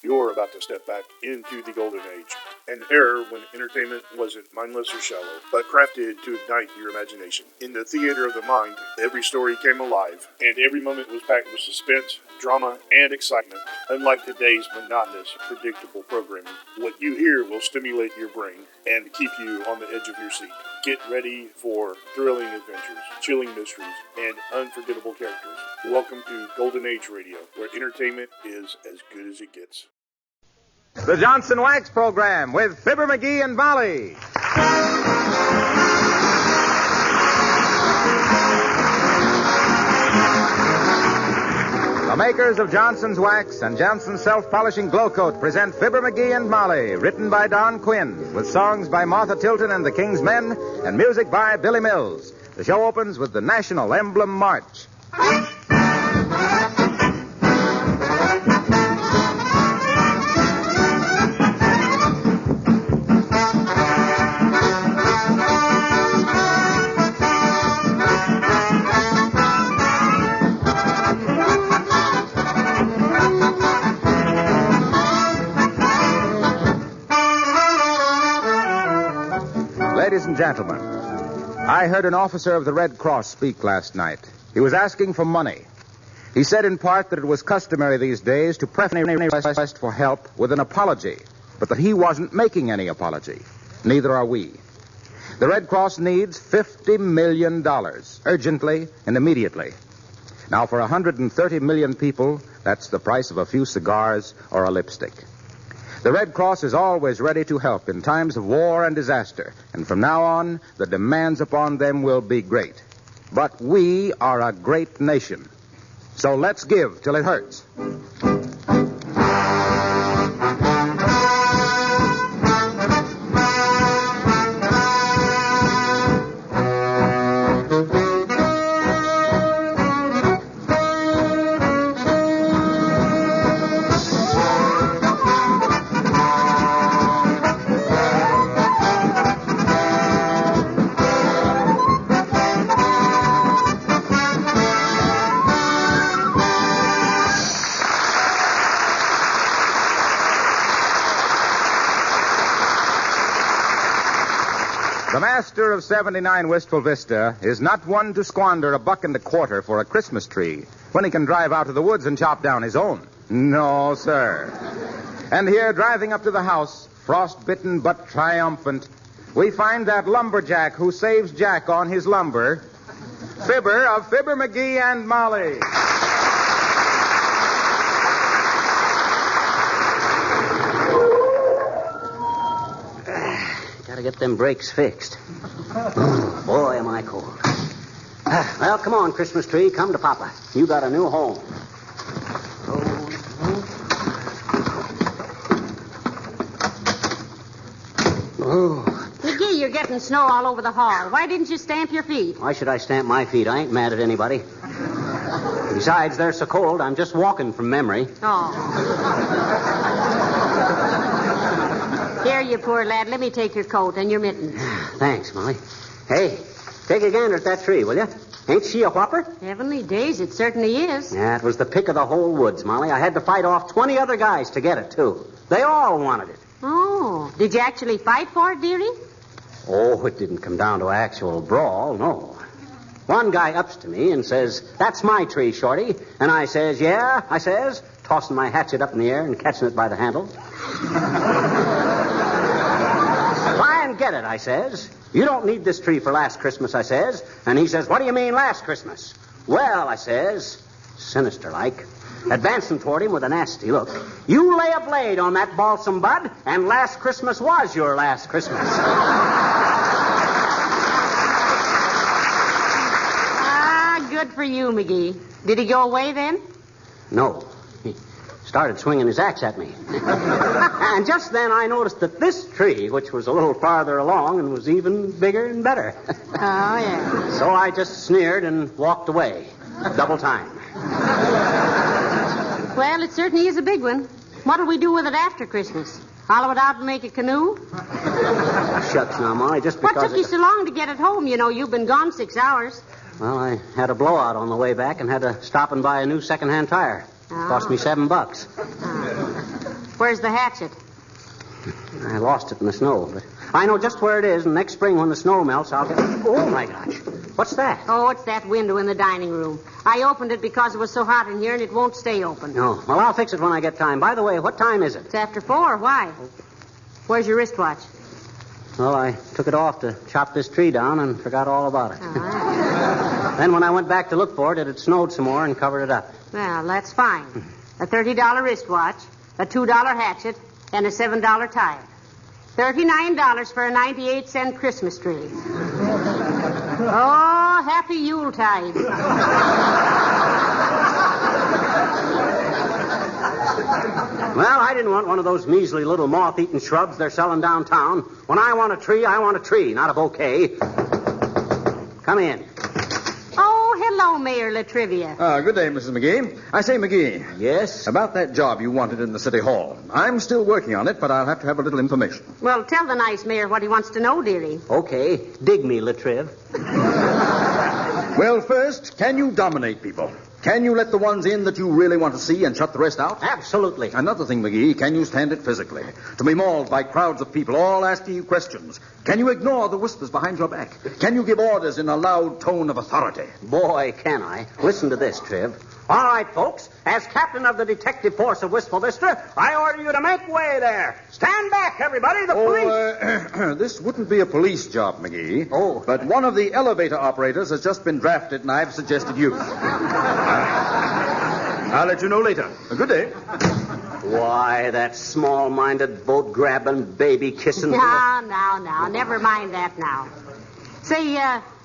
You're about to step back into the golden age. An era when entertainment wasn't mindless or shallow, but crafted to ignite your imagination. In the theater of the mind, every story came alive, and every moment was packed with suspense, drama, and excitement. Unlike today's monotonous, predictable programming, what you hear will stimulate your brain and keep you on the edge of your seat. Get ready for thrilling adventures, chilling mysteries, and unforgettable characters. Welcome to Golden Age Radio, where entertainment is as good as it gets. The Johnson Wax Program with Fibber McGee and Molly. The makers of Johnson's Wax and Johnson's Self-Polishing Glow Coat present Fibber McGee and Molly, written by Don Quinn, with songs by Martha Tilton and the King's Men, and music by Billy Mills. The show opens with the National Emblem March. Ladies and gentlemen, I heard an officer of the Red Cross speak last night. He was asking for money. He said in part that it was customary these days to preface a request for help with an apology, but that he wasn't making any apology. Neither are we. The Red Cross needs $50 million, urgently and immediately. Now, for 130 million people, that's the price of a few cigars or a lipstick. The Red Cross is always ready to help in times of war and disaster, and from now on, the demands upon them will be great. But we are a great nation, so let's give till it hurts. The master of 79 Wistful Vista is not one to squander $1.25 for a Christmas tree when he can drive out to the woods and chop down his own. No, sir. And here, driving up to the house, frost-bitten but triumphant, we find that lumberjack who saves Jack on his lumber, Fibber of Fibber McGee and Molly. Gotta get them brakes fixed. Boy, am I cold. Well, come on, Christmas tree. Come to Papa. You got a new home. McGee, you're getting snow all over the hall. Why didn't you stamp your feet? Why should I stamp my feet? I ain't mad at anybody. Besides, they're so cold, I'm just walking from memory. Oh. Here, you poor lad. Let me take your coat and your mittens. Thanks, Molly. Hey, take a gander at that tree, will you? Ain't she a whopper? Heavenly days, it certainly is. Yeah, it was the pick of the whole woods, Molly. I had to fight off 20 other guys to get it, too. They all wanted it. Oh, did you actually fight for it, dearie? Oh, it didn't come down to actual brawl, no. One guy ups to me and says, "That's my tree, Shorty." And I says, "Yeah," I says, tossing my hatchet up in the air and catching it by the handle. "Try and get it," I says. "You don't need this tree for last Christmas," I says. And he says, "What do you mean last Christmas?" "Well," I says, sinister-like, advancing toward him with a nasty look, "you lay a blade on that balsam bud, and last Christmas was your last Christmas." Good for you, McGee. Did he go away then? No. He started swinging his axe at me. And just then I noticed that this tree, which was a little farther along and was even bigger and better. Oh, yeah. So I just sneered and walked away. Double time. Well, it certainly is a big one. What'll we do with it after Christmas? Hollow it out and make a canoe? Shucks now, Molly, just because... What took you so long to get it home? You know, you've been gone 6 hours. Well, I had a blowout on the way back and had to stop and buy a new second-hand tire. Oh. Cost me $7. Where's the hatchet? I lost it in the snow, but I know just where it is, and next spring when the snow melts, I'll get... Oh, my gosh. What's that? Oh, it's that window in the dining room. I opened it because it was so hot in here, and it won't stay open. No. Well, I'll fix it when I get time. By the way, what time is it? It's after 4. Why? Where's your wristwatch? Well, I took it off to chop this tree down and forgot all about it. All right. Then when I went back to look for it, it had snowed some more and covered it up. Well, that's fine. A $30 wristwatch, a $2 hatchet, and a $7 tire. $39 for a 98-cent Christmas tree. Oh, happy Yuletide. Well, I didn't want one of those measly little moth-eaten shrubs they're selling downtown. When I want a tree, not a bouquet. Come in. Oh, hello, Mayor Latrivia. Good day, Mrs. McGee. I say, McGee. Yes? About that job you wanted in the City Hall. I'm still working on it, but I'll have to have a little information. Well, tell the nice mayor what he wants to know, dearie. Okay. Dig me, Latriv. Well, first, can you dominate people? Can you let the ones in that you really want to see and shut the rest out? Absolutely. Another thing, McGee, can you stand it physically? To be mauled by crowds of people all asking you questions. Can you ignore the whispers behind your back? Can you give orders in a loud tone of authority? Boy, can I. Listen to this, Triv. All right, folks. As captain of the detective force of Wistful Vista, I order you to make way there. Stand back, everybody. The police... This wouldn't be a police job, McGee. Oh. But one of the elevator operators has just been drafted, and I've suggested you. I'll let you know later. Good day. Why, that small-minded, boat-grabbing, baby-kissing... Now. Never mind that now. Say,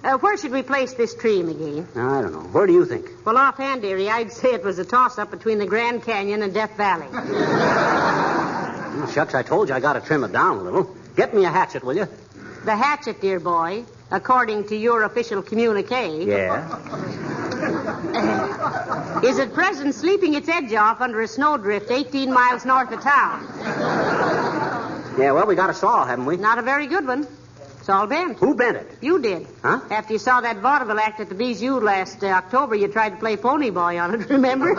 where should we place this tree, McGee? I don't know. Where do you think? Well, offhand, dearie, I'd say it was a toss-up between the Grand Canyon and Death Valley. Oh, shucks, I told you I got to trim it down a little. Get me a hatchet, will you? The hatchet, dear boy, according to your official communique... Yeah? is at present sleeping its edge off under a snowdrift 18 miles north of town. Yeah, well, we got a saw, haven't we? Not a very good one. It's all bent. Who bent it? You did. Huh? After you saw that vaudeville act at the Bijou last October, you tried to play Pony Boy on it, remember?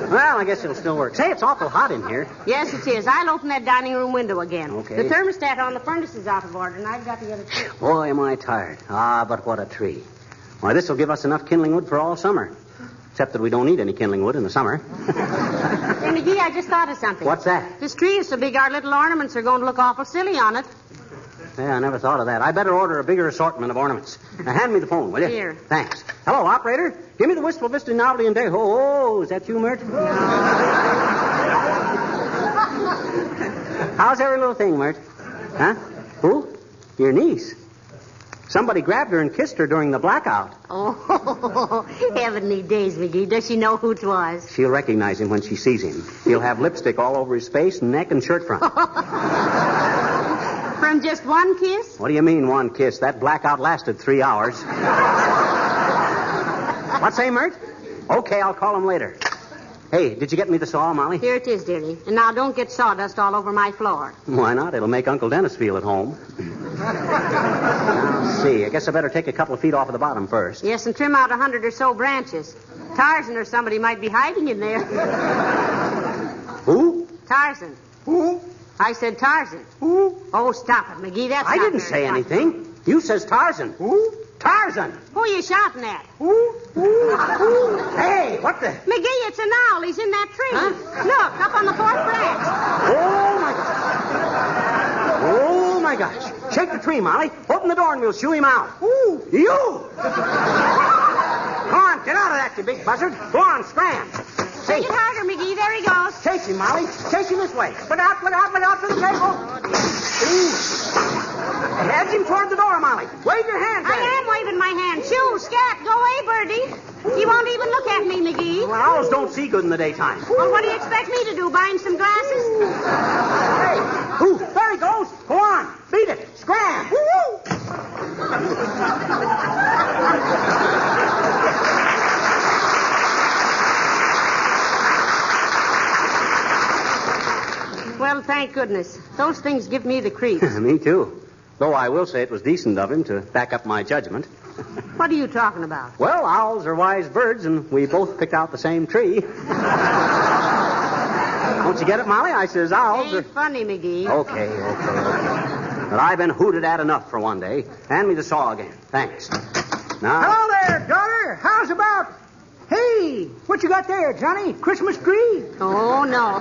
Well, I guess it'll still work. Say, it's awful hot in here. Yes, it is. I'll open that dining room window again. Okay. The thermostat on the furnace is out of order, and I've got to get it fixed. Boy, am I tired. But what a tree. Why, this will give us enough kindling wood for all summer. Except that we don't need any kindling wood in the summer. Hey, McGee, I just thought of something. What's that? This tree is so big our little ornaments are going to look awful silly on it. Yeah, I never thought of that. I better order a bigger assortment of ornaments. Now, hand me the phone, will you? Here. Thanks. Hello, operator. Give me the Wistful Vista Novelty and Day. Oh, is that you, Mert? How's every little thing, Mert? Huh? Who? Your niece. Somebody grabbed her and kissed her during the blackout. Oh, heavenly days, McGee. Does she know who it was? She'll recognize him when she sees him. He'll have lipstick all over his face, neck, and shirt front. From just one kiss? What do you mean, one kiss? That blackout lasted 3 hours. What say, Mert? Okay, I'll call him later. Hey, did you get me the saw, Molly? Here it is, dearie. And now don't get sawdust all over my floor. Why not? It'll make Uncle Dennis feel at home. Now, see. I guess I better take a couple of feet off of the bottom first. Yes, and trim out 100 or so branches. Tarzan or somebody might be hiding in there. Who? Tarzan. Who? I said Tarzan. Who? Oh, stop it, McGee. That's I not didn't very say funny. anything. You says Tarzan. Who? Tarzan. Who are you shouting at? Who? Hey, what the? McGee, it's an owl. He's in that tree. Huh? Look, up on the 4th branch. Oh, my gosh. Shake the tree, Molly. Open the door and we'll shoo him out. Ooh. You! Come on, get out of that, you big buzzard. Go on, scram. Take it harder, McGee. There he goes. Chase him, Molly. Chase him this way. Look out for the table. Ooh. Edge him toward the door, Molly. Wave your hand. I am waving my hand. Shoo, scat, go away, birdie. He won't even look at me, McGee. Well, owls don't see good in the daytime. Well, what do you expect me to do, buy him some glasses? Hey, ooh, there he goes. Go on. Beat it. Scram. Woo-hoo. Well, thank goodness. Those things give me the creeps. Me too. Though I will say it was decent of him to back up my judgment. What are you talking about? Well, owls are wise birds, and we both picked out the same tree. Don't you get it, Molly? I says owls are... Ain't funny, McGee. Okay. But I've been hooted at enough for one day. Hand me the saw again. Thanks. Now... Hello there, daughter. How's about... Hey, what you got there, Johnny? Christmas tree? Oh, no.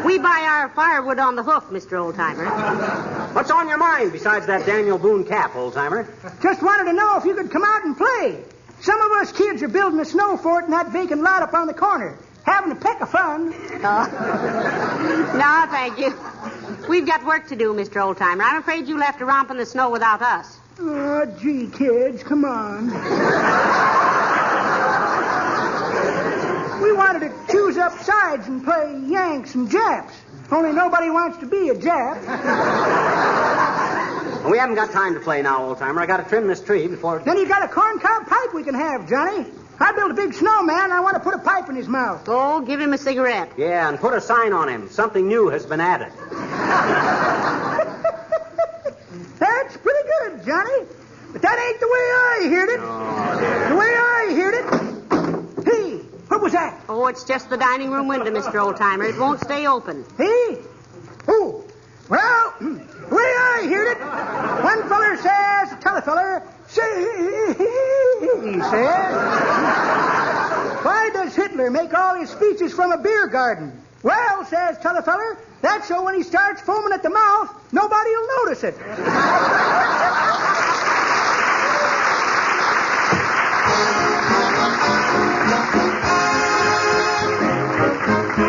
We buy our firewood on the hoof, Mr. Oldtimer. What's on your mind besides that Daniel Boone cap, old-timer? Just wanted to know if you could come out and play. Some of us kids are building a snow fort in that vacant lot up on the corner. Having a peck of fun. No, thank you. We've got work to do, Mr. Oldtimer. I'm afraid you'll have to romp in the snow without us. Oh, gee, kids, come on. We wanted to choose up sides and play Yanks and Japs. Only nobody wants to be a Jap. Well, we haven't got time to play now, old-timer. I got to trim this tree before... Then you got a corncob pipe we can have, Johnny. I built a big snowman and I want to put a pipe in his mouth. Oh, give him a cigarette. Yeah, and put a sign on him. Something new has been added. That's pretty good, Johnny. But that ain't the way I heard it. The way I heard it... Hey, what was that? Oh, it's just the dining room window, Mr. Oldtimer. It won't stay open. Hey? Oh, well, the way I heard it, one feller says to t'other feller, he says, why does Hitler make all his speeches from a beer garden? Well, says t'other feller, that's so when he starts foaming at the mouth, nobody'll notice it.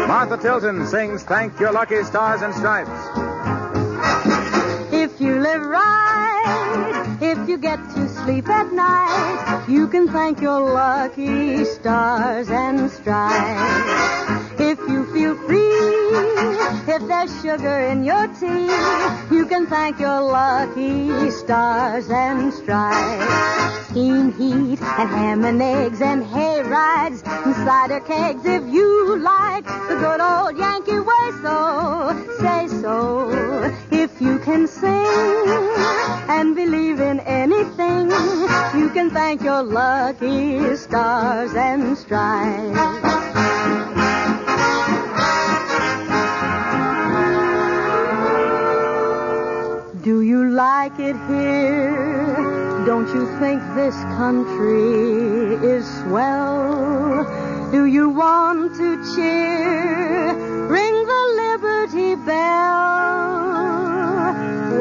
Martha Tilton sings Thank Your Lucky Stars and Stripes. If you live right, if you get to sleep at night, you can thank your lucky stars and stripes. If you feel free, if there's sugar in your tea, you can thank your lucky stars and stripes. Steam heat and ham and eggs and hay rides and cider kegs if you like the good old Yankee way, so say so. If you can sing and believe in anything, you can thank your lucky stars and stripes. Do you like it here? Don't you think this country is swell? Do you want to cheer? Ring the Liberty Bell.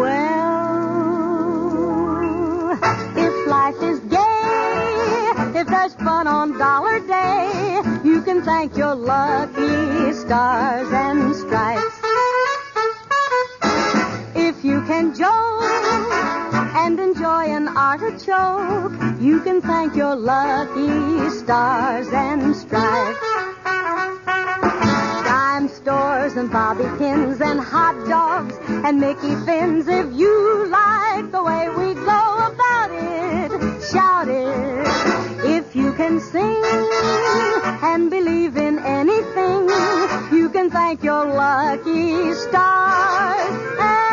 Well, if life is gay, if there's fun on Dollar Day, you can thank your lucky stars and stripes. If you can joke and enjoy an artichoke, you can thank your lucky stars and stripes. Dime stores and bobby pins and hot dogs and Mickey fins, if you like the way we go about it, shout it. If you can sing and believe in anything, you can thank your lucky stars and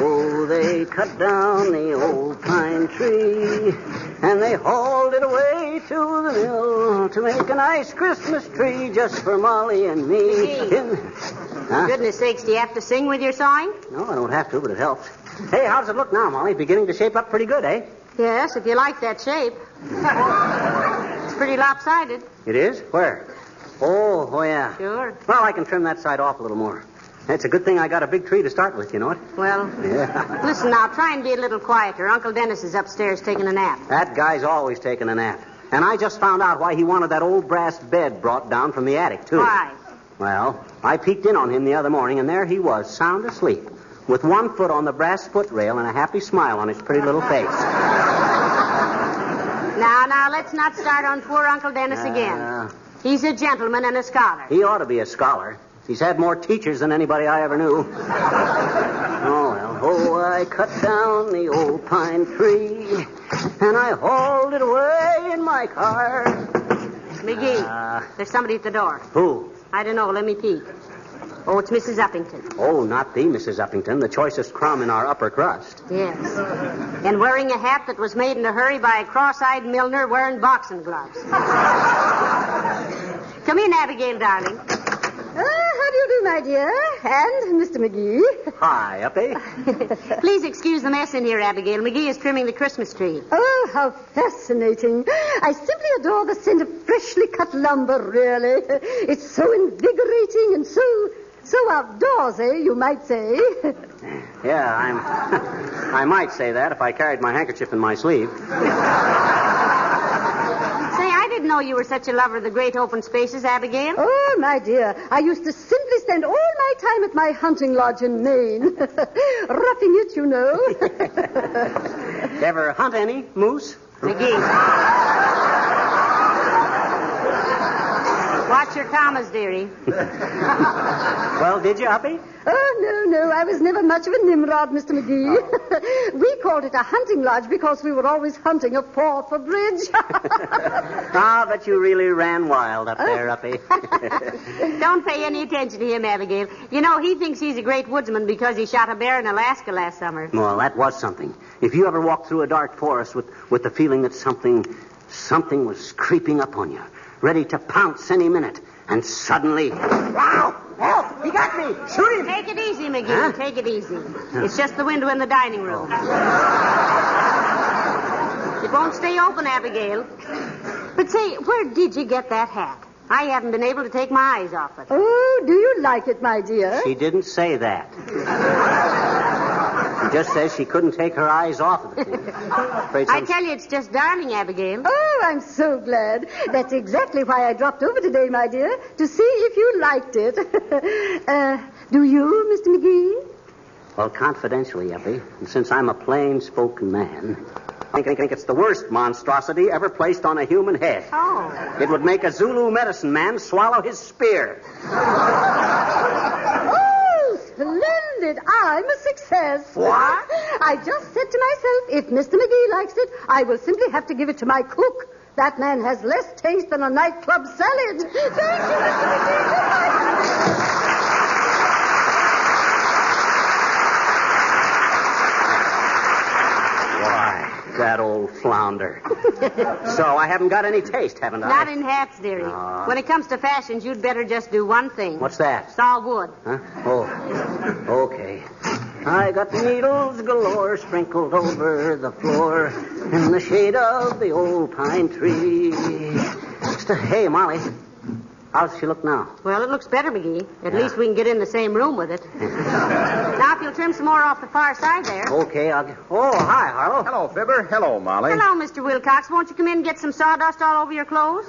Oh, they cut down the old pine tree, and they hauled it away to the mill to make a nice Christmas tree just for Molly and me. Huh? Goodness sakes, do you have to sing with your sawing? No, I don't have to, but it helps. Hey, how does it look now, Molly? Beginning to shape up pretty good, eh? Yes, if you like that shape. It's pretty lopsided. It is? Where? Oh, yeah. Sure. Well, I can trim that side off a little more. It's a good thing I got a big tree to start with, you know it? Well, Yeah. listen now, try and be a little quieter. Uncle Dennis is upstairs taking a nap. That guy's always taking a nap. And I just found out why he wanted that old brass bed brought down from the attic, too. Why? Well, I peeked in on him the other morning, and there he was, sound asleep, with one foot on the brass footrail and a happy smile on his pretty little face. Now, let's not start on poor Uncle Dennis again. He's a gentleman and a scholar. He ought to be a scholar. He's had more teachers than anybody I ever knew. Oh, I cut down the old pine tree, and I hauled it away in my car. McGee, there's somebody at the door. Who? I don't know. Let me peek. Oh, it's Mrs. Uppington. Oh, not the Mrs. Uppington, the choicest crumb in our upper crust. Yes. And wearing a hat that was made in a hurry by a cross-eyed milliner wearing boxing gloves. Come in, Abigail, darling. How do you do, my dear? And Mr. McGee. Hi, Uppy. Please excuse the mess in here, Abigail. McGee is trimming the Christmas tree. Oh, how fascinating. I simply adore the scent of freshly cut lumber, really. It's so invigorating and so outdoorsy, you might say. Yeah, I might say that if I carried my handkerchief in my sleeve. Say, I didn't know you were such a lover of the great open spaces, Abigail. Oh, my dear, I used to simply spend all my time at my hunting lodge in Maine. Roughing it, you know. Ever hunt any moose? McGee. Watch your commas, dearie. Well, did you, Uppy? Oh, no, I was never much of a Nimrod, Mr. McGee. We called it a hunting lodge because we were always hunting a fall for bridge. But you really ran wild up there, Uppy. Don't pay any attention to him, Abigail. You know, he thinks he's a great woodsman because he shot a bear in Alaska last summer. Well, that was something. If you ever walked through a dark forest with the feeling that something was creeping up on you, ready to pounce any minute, and suddenly... Wow! Help! He got me! Shoot him! Take it easy, McGee. Huh? Take it easy. It's just the window in the dining room. It won't stay open, Abigail. But say, where did you get that hat? I haven't been able to take my eyes off it. Oh, do you like it, my dear? She didn't say that. She just says she couldn't take her eyes off of it. I tell you, it's just darling, Abigail. Oh, I'm so glad. That's exactly why I dropped over today, my dear, to see if you liked it. Do you, Mr. McGee? Well, confidentially, Uppy, and since I'm a plain-spoken man, I think it's the worst monstrosity ever placed on a human head. Oh. It would make a Zulu medicine man swallow his spear. Oh, splendid. I'm a success. What? I just said to myself, if Mr. McGee likes it, I will simply have to give it to my cook. That man has less taste than a nightclub salad. Thank you, Mr. McGee. That old flounder. So I haven't got any taste, haven't I? Not in hats, dearie. When it comes to fashions, you'd better just do one thing. What's that? Saw wood. Huh? Oh, okay. I got needles galore sprinkled over the floor in the shade of the old pine tree. Hey, Molly. How's she look now? Well, it looks better, McGee. At least we can get in the same room with it. Now, if you'll trim some more off the far side there. Okay, I'll... Oh, hi, Harlow. Hello, Fibber. Hello, Molly. Hello, Mr. Wilcox. Won't you come in and get some sawdust all over your clothes?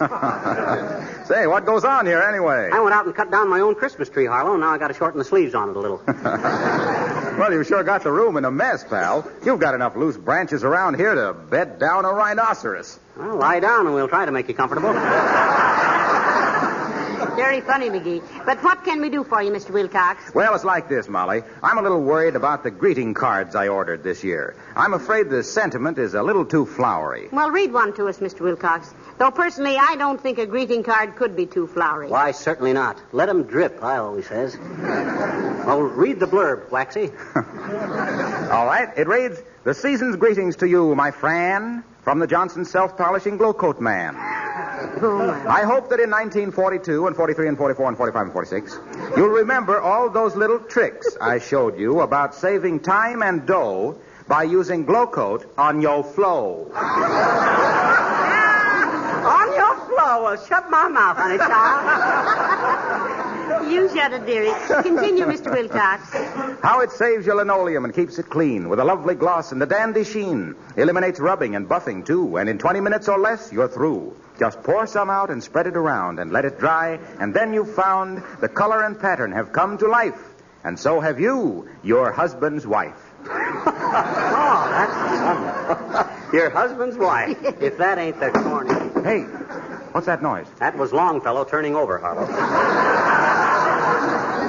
Say, what goes on here anyway? I went out and cut down my own Christmas tree, Harlow, and now I got to shorten the sleeves on it a little. Well, you sure got the room in a mess, pal. You've got enough loose branches around here to bed down a rhinoceros. Well, lie down and we'll try to make you comfortable. Very funny, McGee. But what can we do for you, Mr. Wilcox? Well, it's like this, Molly. I'm a little worried about the greeting cards I ordered this year. I'm afraid the sentiment is a little too flowery. Well, read one to us, Mr. Wilcox. Though, personally, I don't think a greeting card could be too flowery. Why, certainly not. Let 'em drip, I always says. Well, read the blurb, Waxy. All right. It reads, "The season's greetings to you, my Fran, from the Johnson Self-Polishing Glow Coat Man. I hope that in 1942 and 43 and 44 and 45 and 46, you'll remember all those little tricks I showed you about saving time and dough by using Glow Coat on your flow." On your flow? Well, shut my mouth, honey child. You shut it, dearie. Continue, Mr. Wilcox. How it saves your linoleum and keeps it clean with a lovely gloss and a dandy sheen. Eliminates rubbing and buffing, too. And in 20 minutes or less, you're through. Just pour some out and spread it around and let it dry. And then you've found the color and pattern have come to life. And so have you, your husband's wife. Oh, that's your husband's wife. If that ain't the corny. Hey, what's that noise? That was Longfellow turning over, Harlow.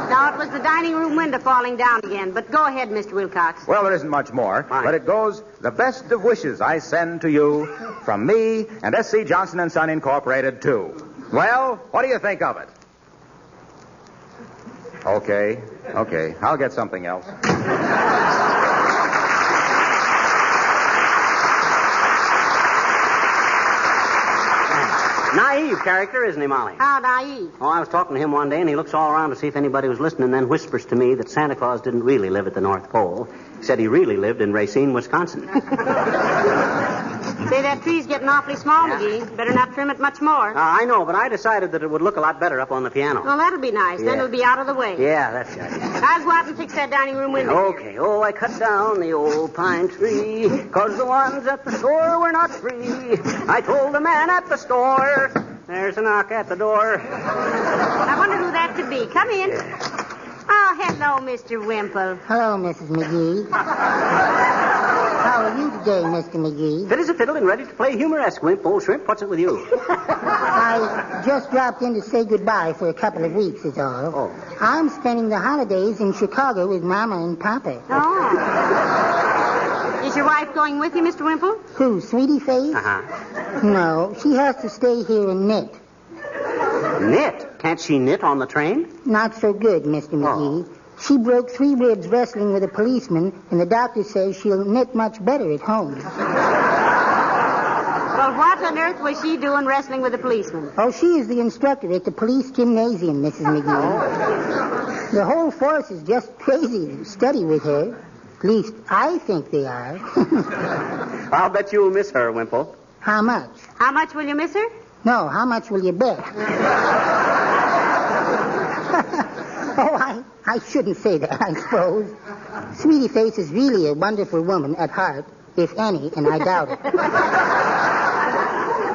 No, it was the dining room window falling down again. But go ahead, Mr. Wilcox. Well, there isn't much more. Fine. But it goes, "The best of wishes I send to you from me and S.C. Johnson & Son Incorporated, too." Well, what do you think of it? Okay. I'll get something else. Naive character, isn't he, Molly? How naive. Oh, I was talking to him one day, and he looks all around to see if anybody was listening, and then whispers to me that Santa Claus didn't really live at the North Pole. He said he really lived in Racine, Wisconsin. Say, that tree's getting awfully small, McGee. Better not trim it much more. I know, but I decided that it would look a lot better up on the piano. Well, that'll be nice. Yeah. Then it'll be out of the way. Yeah, that's right. I'll go out and fix that dining room window. Okay. Oh, I cut down the old pine tree, 'cause the ones at the store were not free. I told the man at the store, there's a knock at the door. I wonder who that could be. Come in. Oh, hello, Mr. Wimple. Hello, Mrs. McGee. How are you today, Mr. McGee? Fit as a fiddle and ready to play humoresque, Wimp. Old shrimp, what's it with you? I just dropped in to say goodbye for a couple of weeks, is all. Oh. I'm spending the holidays in Chicago with Mama and Papa. Oh. Is your wife going with you, Mr. Wimple? Who, Sweetie Face? Uh-huh. No, she has to stay here and knit. Knit? Can't she knit on the train? Not so good, Mr. McGee. She broke 3 ribs wrestling with a policeman, and the doctor says she'll knit much better at home. Well, what on earth was she doing wrestling with a policeman? Oh, she is the instructor at the police gymnasium, Mrs. McGee. The whole force is just crazy to study with her. At least, I think they are. I'll bet you'll miss her, Wimple. How much? How much will you miss her? No, how much will you bet? Oh, I shouldn't say that, I suppose. Sweetie Face is really a wonderful woman at heart, if any, and I doubt it.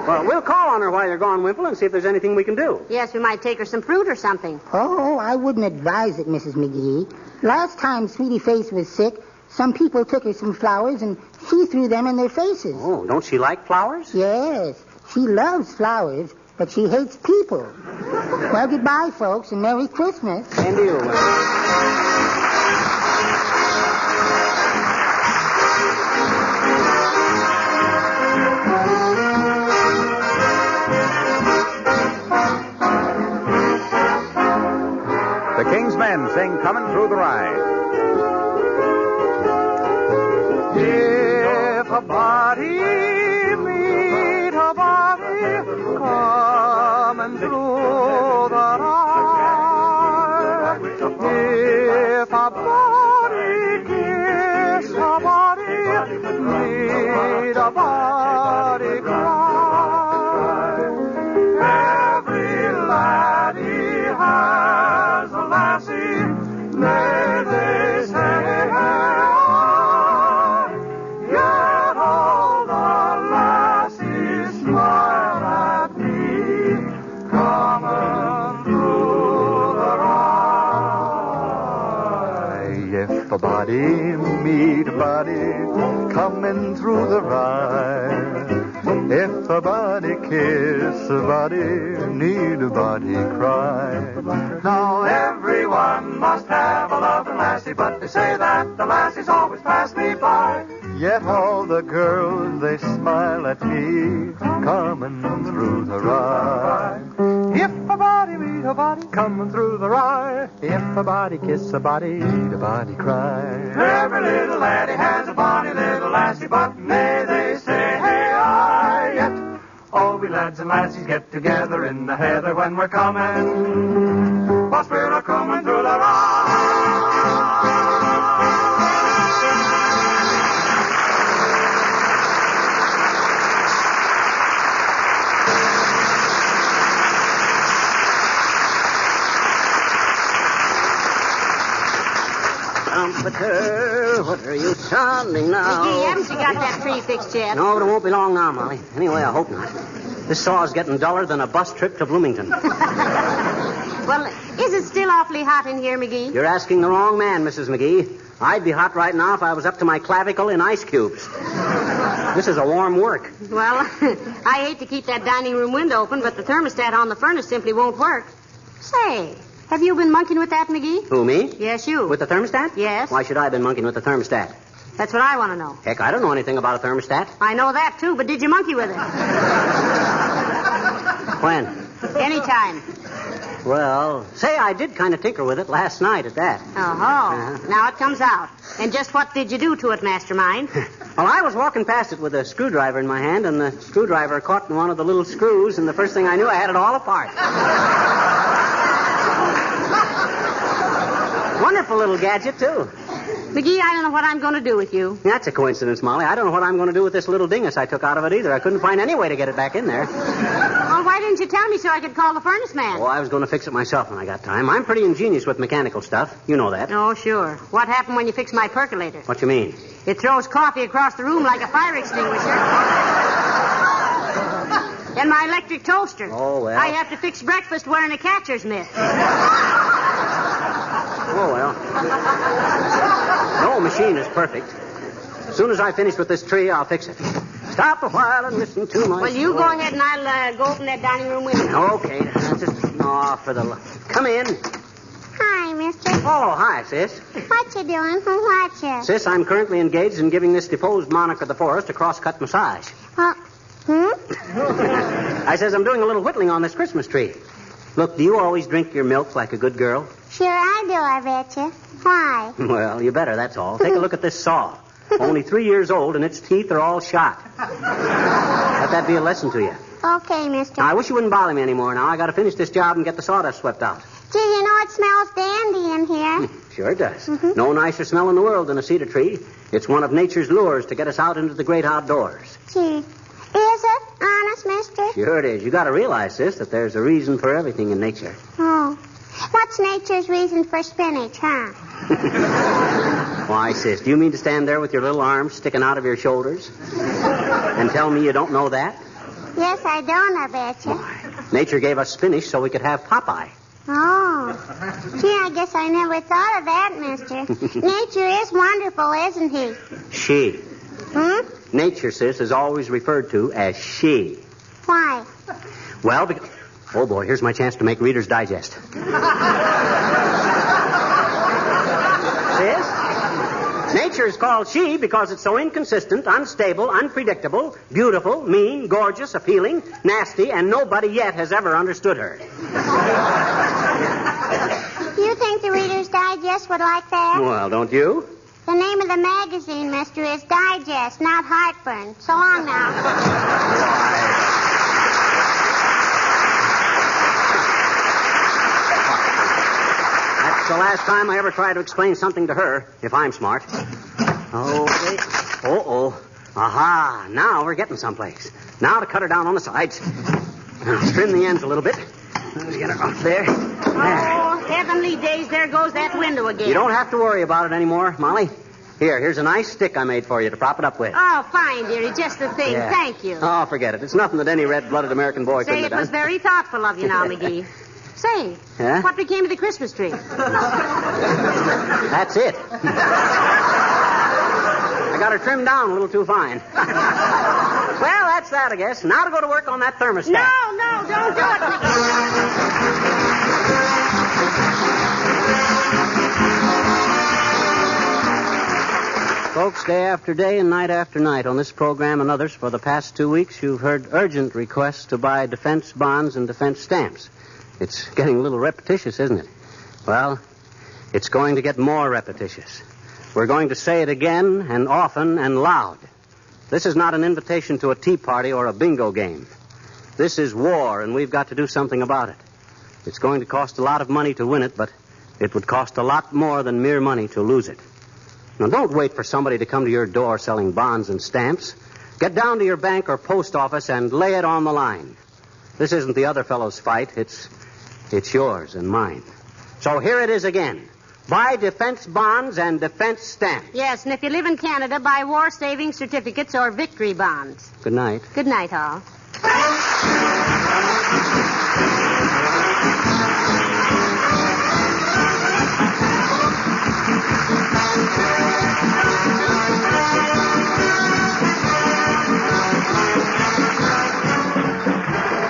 Well, we'll call on her while you're gone, Wimple, and see if there's anything we can do. Yes, we might take her some fruit or something. Oh, I wouldn't advise it, Mrs. McGee. Last time Sweetie Face was sick, some people took her some flowers, and she threw them in their faces. Oh, don't she like flowers? Yes, she loves flowers, but she hates people. Well, goodbye, folks, and Merry Christmas. And to you, Wimple. The King's Men sing Coming Through the Rye. If a body meet a body coming through the rye, if a body kiss a body, meet a body cry. Every laddie has a lassie, may they say, yet all the lassies smile at me, coming through the rye. If a body meet a body, coming through the rye, if a body kiss a body, need a body cry. Now everyone must have a loving lassie, but they say that the lassies always pass me by. Yet all the girls, they smile at me, coming through the rye. If a body meet a body, coming through the rye, if a body kiss a body, need a body cry. Every little laddie has a bonny little lassie, but may they say, hey, I yet. All we lads and lassies get together in the heather when we're coming, whilst we're coming through the Trumpeter, what are you sounding now? McGee, haven't you got that tree fixed yet? No, but it won't be long now, Molly. Anyway, I hope not. This saw is getting duller than a bus trip to Bloomington. Well, is it still awfully hot in here, McGee? You're asking the wrong man, Mrs. McGee. I'd be hot right now if I was up to my clavicle in ice cubes. This is a warm work. Well, I hate to keep that dining room window open, but the thermostat on the furnace simply won't work. Say, have you been monkeying with that, McGee? Who, me? Yes, you. With the thermostat? Yes. Why should I have been monkeying with the thermostat? That's what I want to know. Heck, I don't know anything about a thermostat. I know that, too, but did you monkey with it? When? Anytime. Well, say, I did kind of tinker with it last night at that. Oh, now it comes out. And just what did you do to it, Mastermind? Well, I was walking past it with a screwdriver in my hand, and the screwdriver caught in one of the little screws, and the first thing I knew, I had it all apart. Wonderful little gadget, too. McGee, I don't know what I'm going to do with you. That's a coincidence, Molly. I don't know what I'm going to do with this little dingus I took out of it either. I couldn't find any way to get it back in there. Well, why didn't you tell me so I could call the furnace man? Oh, I was going to fix it myself when I got time. I'm pretty ingenious with mechanical stuff. You know that. Oh, sure. What happened when you fixed my percolator? What you mean? It throws coffee across the room like a fire extinguisher. And my electric toaster. Oh, well. I have to fix breakfast wearing a catcher's mitt. Oh, well. No machine is perfect. As soon as I finish with this tree, I'll fix it. Stop a while and listen to my... Well, you go ahead and I'll go open that dining room window. Okay. For the... Come in. Hi, mister. Oh, hi, sis. What you doing? Who what you? Sis, I'm currently engaged in giving this deposed monarch of the forest a cross-cut massage. I says I'm doing a little whittling on this Christmas tree. Look, do you always drink your milk like a good girl? Sure I do, I bet you. Why? Well, you better, that's all. Take a look at this saw. Only 3 years old, and its teeth are all shot. Let that be a lesson to you. Okay, mister. Now, I wish you wouldn't bother me anymore now. I got to finish this job and get the sawdust swept out. Gee, you know it smells dandy in here. Sure it does. No nicer smell in the world than a cedar tree. It's one of nature's lures to get us out into the great outdoors. Gee, is it? Honest, mister? Sure it is. You got to realize, sis, that there's a reason for everything in nature. Oh. What's nature's reason for spinach, huh? Why, sis, do you mean to stand there with your little arms sticking out of your shoulders and tell me you don't know that? Yes, I don't, I bet you. Nature gave us spinach so we could have Popeye. Oh. Gee, I guess I never thought of that, mister. Nature is wonderful, isn't he? She. Nature, sis, is always referred to as she. Why? Well, because... Oh, boy, here's my chance to make Reader's Digest. Sis? Nature is called she because it's so inconsistent, unstable, unpredictable, beautiful, mean, gorgeous, appealing, nasty, and nobody yet has ever understood her. You think the Reader's Digest would like that? Well, don't you? The name of the magazine, mister, is Digest, not Heartburn. So long now. That's the last time I ever try to explain something to her, if I'm smart. Okay. Uh-oh. Aha. Now we're getting someplace. Now to cut her down on the sides. Now trim the ends a little bit. Let's get her off there. Oh, heavenly days, there goes that window again. You don't have to worry about it anymore, Molly. Here's a nice stick I made for you to prop it up with. Oh, fine, dearie. Just the thing. Yeah. Thank you. Oh, forget it. It's nothing that any red-blooded American boy couldn't Say, have it done. was very thoughtful of you now, McGee. Say, Yeah? what became of the Christmas tree? That's it. I got her trimmed down a little too fine. Well, that's that, I guess. Now to go to work on that thermostat. No, don't do it, McGee. Folks, day after day and night after night on this program and others for the past 2 weeks, you've heard urgent requests to buy defense bonds and defense stamps. It's getting a little repetitious, isn't it? Well, it's going to get more repetitious. We're going to say it again and often and loud. This is not an invitation to a tea party or a bingo game. This is war, and we've got to do something about it. It's going to cost a lot of money to win it, but it would cost a lot more than mere money to lose it. Now, don't wait for somebody to come to your door selling bonds and stamps. Get down to your bank or post office and lay it on the line. This isn't the other fellow's fight. It's yours and mine. So here it is again. Buy defense bonds and defense stamps. Yes, and if you live in Canada, buy war saving certificates or victory bonds. Good night. Good night, all.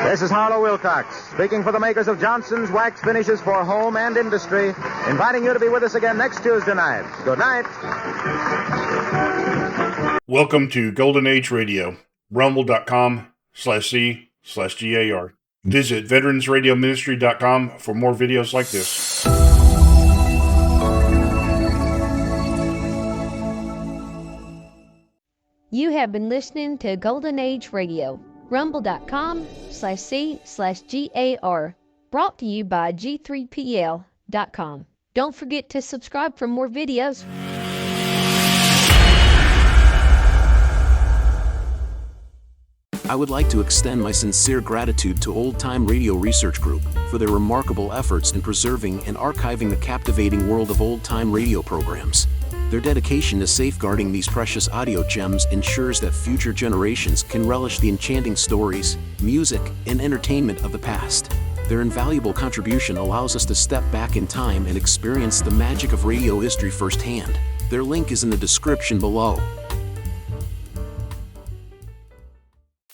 This is Harlow Wilcox, speaking for the makers of Johnson's Wax Finishes for Home and Industry, inviting you to be with us again next Tuesday night. Good night. Welcome to Golden Age Radio, rumble.com/C/GAR. Visit veteransradioministry.com for more videos like this. You have been listening to Golden Age Radio, rumble.com/C/GAR, brought to you by G3PL.com. Don't forget to subscribe for more videos. I would like to extend my sincere gratitude to Old Time Radio Research Group for their remarkable efforts in preserving and archiving the captivating world of old time radio programs. Their dedication to safeguarding these precious audio gems ensures that future generations can relish the enchanting stories, music, and entertainment of the past. Their invaluable contribution allows us to step back in time and experience the magic of radio history firsthand. Their link is in the description below.